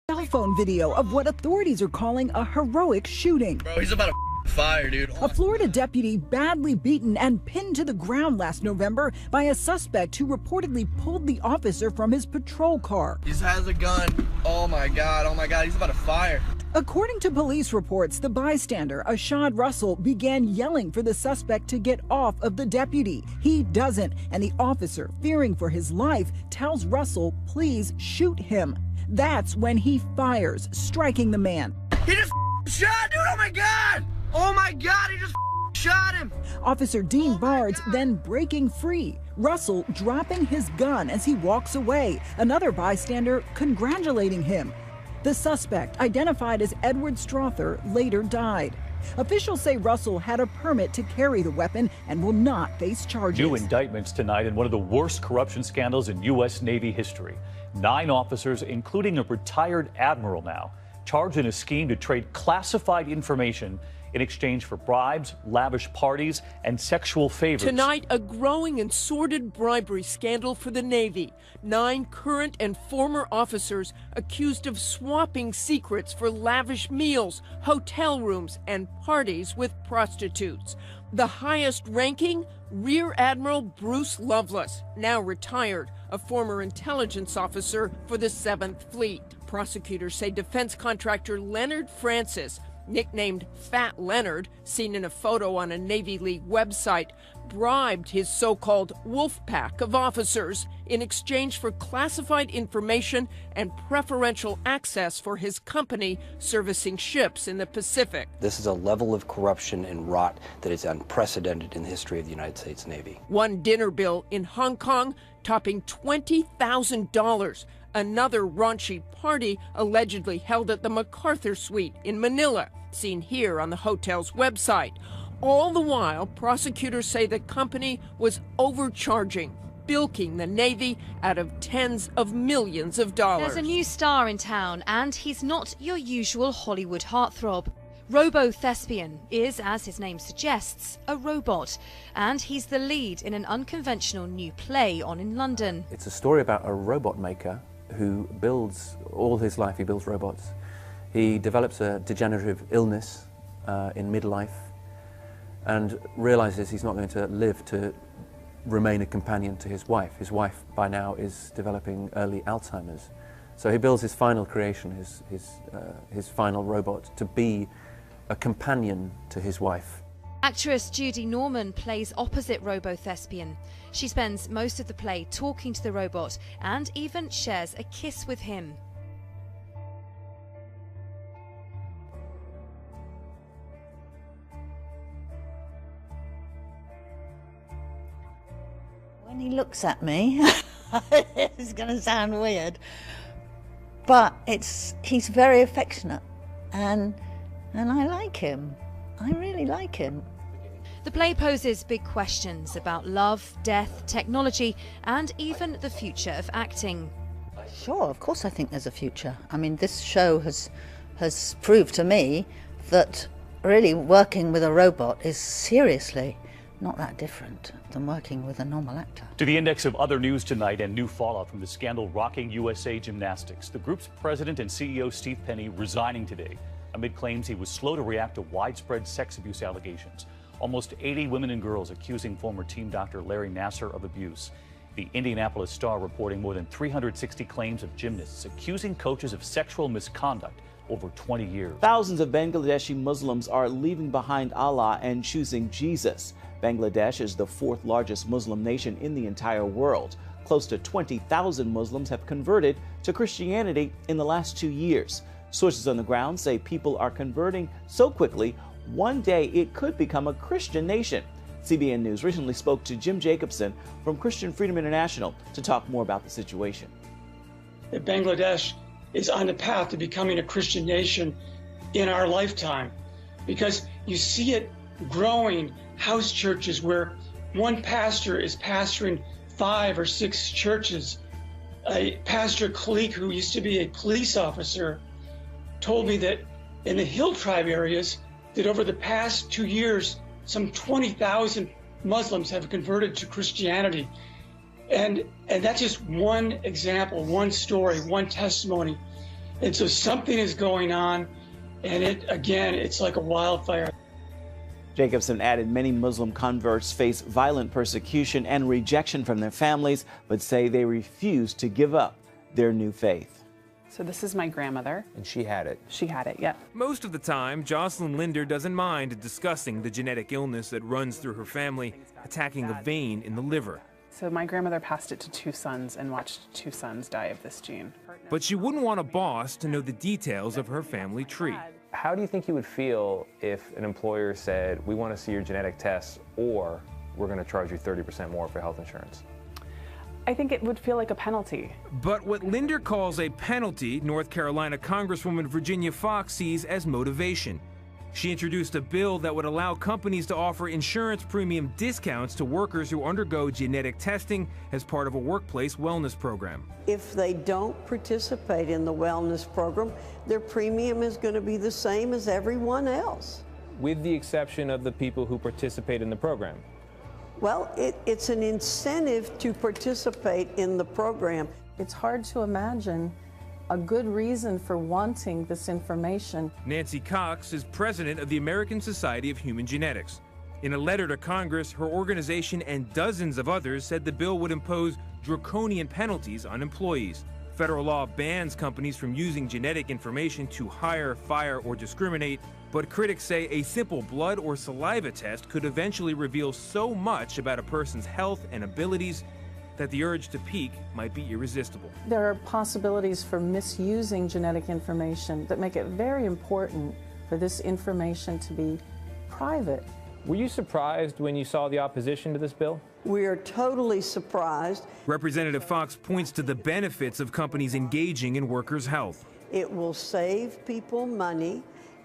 Cell phone video of what authorities are calling a heroic shooting. Bro, he's about to fire, dude. A Florida deputy badly beaten and pinned to the ground last November by a suspect who reportedly pulled the officer from his patrol car. He has a gun. Oh my God, he's about to fire. According to police reports, the bystander, Ashad Russell, began yelling for the suspect to get off of the deputy. He doesn't, and the officer, fearing for his life, tells Russell, please shoot him. That's when he fires, striking the man. He just shot, dude. Oh my God. Oh my God, he just shot him. Officer Dean Bards then breaking free. Russell dropping his gun as he walks away. Another bystander congratulating him. The suspect, identified as Edward Strother, later died. Officials say Russell had a permit to carry the weapon and will not face charges. New indictments tonight in one of the worst corruption scandals in U.S. Navy history. 9 officers, including a retired admiral now, charged in a scheme to trade classified information in exchange for bribes, lavish parties, and sexual favors. Tonight, a growing and sordid bribery scandal for the Navy. 9 current and former officers accused of swapping secrets for lavish meals, hotel rooms, and parties with prostitutes. The highest ranking, Rear Admiral Bruce Loveless, now retired, a former intelligence officer for the 7th Fleet. Prosecutors say defense contractor Leonard Francis, nicknamed Fat Leonard, seen in a photo on a Navy League website, bribed his so-called wolf pack of officers in exchange for classified information and preferential access for his company servicing ships in the Pacific. This is a level of corruption and rot that is unprecedented in the history of the United States Navy. One dinner bill in Hong Kong topping $20,000. Another raunchy party allegedly held at the MacArthur Suite in Manila, seen here on the hotel's website. All the while, prosecutors say the company was overcharging, bilking the Navy out of tens of millions of dollars. There's a new star in town, and he's not your usual Hollywood heartthrob. Robo-Thespian is, as his name suggests, a robot, and he's the lead in an unconventional new play on in London. It's a story about a robot maker who builds, all his life he builds robots. He develops a degenerative illness in midlife and realizes he's not going to live to remain a companion to his wife. His wife by now is developing early Alzheimer's. So he builds his final creation, his final robot, to be a companion to his wife. Actress Judy Norman plays opposite Robo-Thespian. She spends most of the play talking to the robot and even shares a kiss with him. When he looks at me, it's going to sound weird, but he's very affectionate, and I like him. I really like him. The play poses big questions about love, death, technology, and even the future of acting. Sure, of course I think there's a future. I mean, this show has proved to me that really working with a robot is seriously not that different than working with a normal actor. To the index of other news tonight and new fallout from the scandal rocking USA Gymnastics. The group's president and CEO Steve Penny resigning today amid claims he was slow to react to widespread sex abuse allegations. Almost 80 women and girls accusing former team doctor Larry Nassar of abuse. The Indianapolis Star reporting more than 360 claims of gymnasts accusing coaches of sexual misconduct over 20 years. Thousands of Bangladeshi Muslims are leaving behind Allah and choosing Jesus. Bangladesh is the 4th largest Muslim nation in the entire world. Close to 20,000 Muslims have converted to Christianity in the last 2 years. Sources on the ground say people are converting so quickly, one day it could become a Christian nation. CBN News recently spoke to Jim Jacobson from Christian Freedom International to talk more about the situation. Bangladesh is on the path to becoming a Christian nation in our lifetime, because you see it growing, house churches where one pastor is pastoring 5 or 6 churches. A pastor colleague who used to be a police officer told me that in the Hill Tribe areas, that over the past 2 years, some 20,000 Muslims have converted to Christianity. And that's just one example, one story, one testimony. And so something is going on, and it's like a wildfire. Jacobson added many Muslim converts face violent persecution and rejection from their families, but say they refuse to give up their new faith. So this is my grandmother. And she had it. She had it, yeah. Most of the time, Jocelyn Linder doesn't mind discussing the genetic illness that runs through her family, attacking a vein in the liver. So my grandmother passed it to 2 sons and watched 2 sons die of this gene. But she wouldn't want a boss to know the details of her family tree. How do you think you would feel if an employer said, we want to see your genetic tests, or we're going to charge you 30% more for health insurance? I think it would feel like a penalty. But what Linder calls a penalty, North Carolina Congresswoman Virginia Foxx sees as motivation. She introduced a bill that would allow companies to offer insurance premium discounts to workers who undergo genetic testing as part of a workplace wellness program. If they don't participate in the wellness program, their premium is going to be the same as everyone else. With the exception of the people who participate in the program. Well, it's an incentive to participate in the program. It's hard to imagine a good reason for wanting this information. Nancy Cox is president of the American Society of Human Genetics. In a letter to Congress, her organization and dozens of others said the bill would impose draconian penalties on employees. Federal law bans companies from using genetic information to hire, fire, or discriminate, but critics say a simple blood or saliva test could eventually reveal so much about a person's health and abilities that the urge to peek might be irresistible. There are possibilities for misusing genetic information that make it very important for this information to be private. Were you surprised when you saw the opposition to this bill? We are totally surprised. Representative Foxx points to the benefits of companies engaging in workers' health. It will save people money,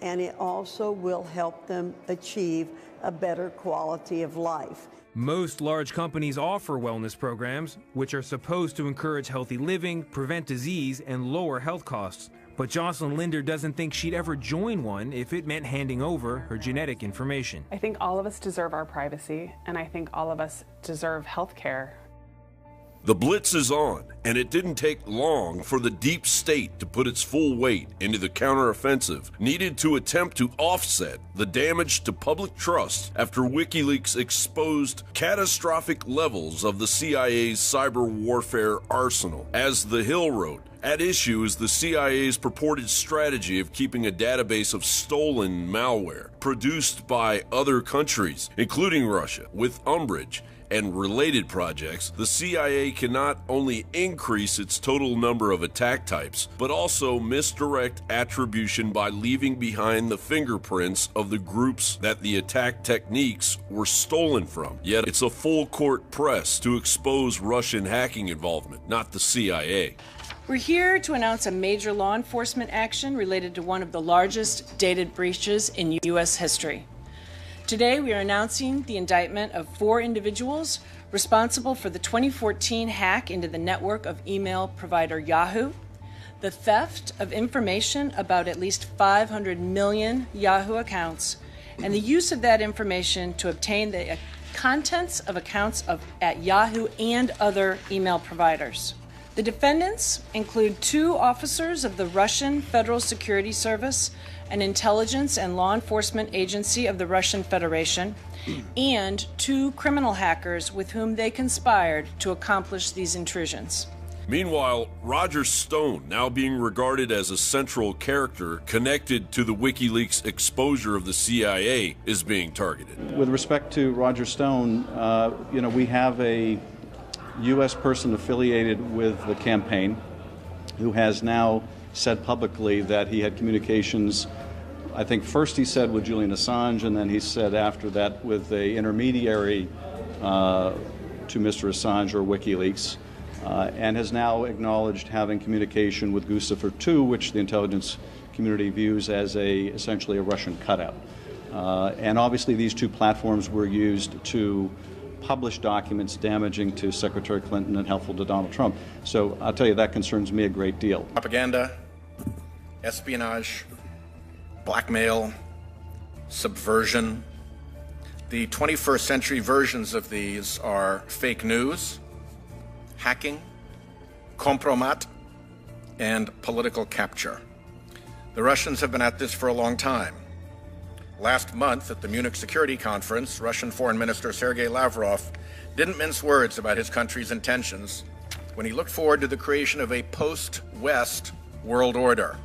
and it also will help them achieve a better quality of life. Most large companies offer wellness programs, which are supposed to encourage healthy living, prevent disease, and lower health costs. But Jocelyn Linder doesn't think she'd ever join one if it meant handing over her genetic information. I think all of us deserve our privacy, and I think all of us deserve health care. The blitz is on, and it didn't take long for the deep state to put its full weight into the counteroffensive needed to attempt to offset the damage to public trust after WikiLeaks exposed catastrophic levels of the CIA's cyber warfare arsenal. As The Hill wrote, at issue is the CIA's purported strategy of keeping a database of stolen malware produced by other countries, including Russia, with umbrage and related projects. The CIA can not only increase its total number of attack types, but also misdirect attribution by leaving behind the fingerprints of the groups that the attack techniques were stolen from. Yet it's a full court press to expose Russian hacking involvement, not the CIA. We're here to announce a major law enforcement action related to one of the largest data breaches in U.S. history. Today, we are announcing the indictment of 4 individuals responsible for the 2014 hack into the network of email provider Yahoo, the theft of information about at least 500 million Yahoo accounts, and the use of that information to obtain the contents of accounts at Yahoo and other email providers. The defendants include 2 officers of the Russian Federal Security Service, an intelligence and law enforcement agency of the Russian Federation, and 2 criminal hackers with whom they conspired to accomplish these intrusions. Meanwhile, Roger Stone, now being regarded as a central character connected to the WikiLeaks exposure of the CIA, is being targeted. With respect to Roger Stone, we have a U.S. person affiliated with the campaign who has now said publicly that he had communications, I think first he said with Julian Assange, and then he said after that with an intermediary to Mr. Assange or WikiLeaks, and has now acknowledged having communication with Guccifer II, which the intelligence community views as essentially a Russian cutout. And obviously these 2 platforms were used to publish documents damaging to Secretary Clinton and helpful to Donald Trump. So I'll tell you, that concerns me a great deal. Propaganda, espionage, blackmail, subversion. The 21st century versions of these are fake news, hacking, compromat, and political capture. The Russians have been at this for a long time. Last month at the Munich Security Conference, Russian Foreign Minister Sergei Lavrov didn't mince words about his country's intentions when he looked forward to the creation of a post-West world order.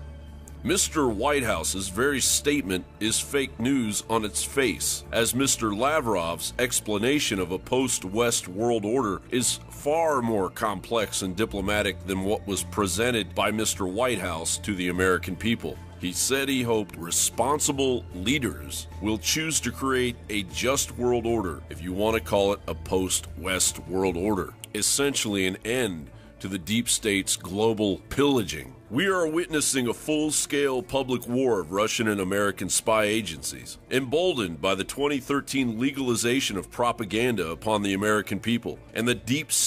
Mr. White House's very statement is fake news on its face, as Mr. Lavrov's explanation of a post-West world order is far more complex and diplomatic than what was presented by Mr. White House to the American people. He said he hoped responsible leaders will choose to create a just world order, if you want to call it a post-West world order, essentially an end to the deep state's global pillaging. We are witnessing a full-scale public war of Russian and American spy agencies, emboldened by the 2013 legalization of propaganda upon the American people and the deep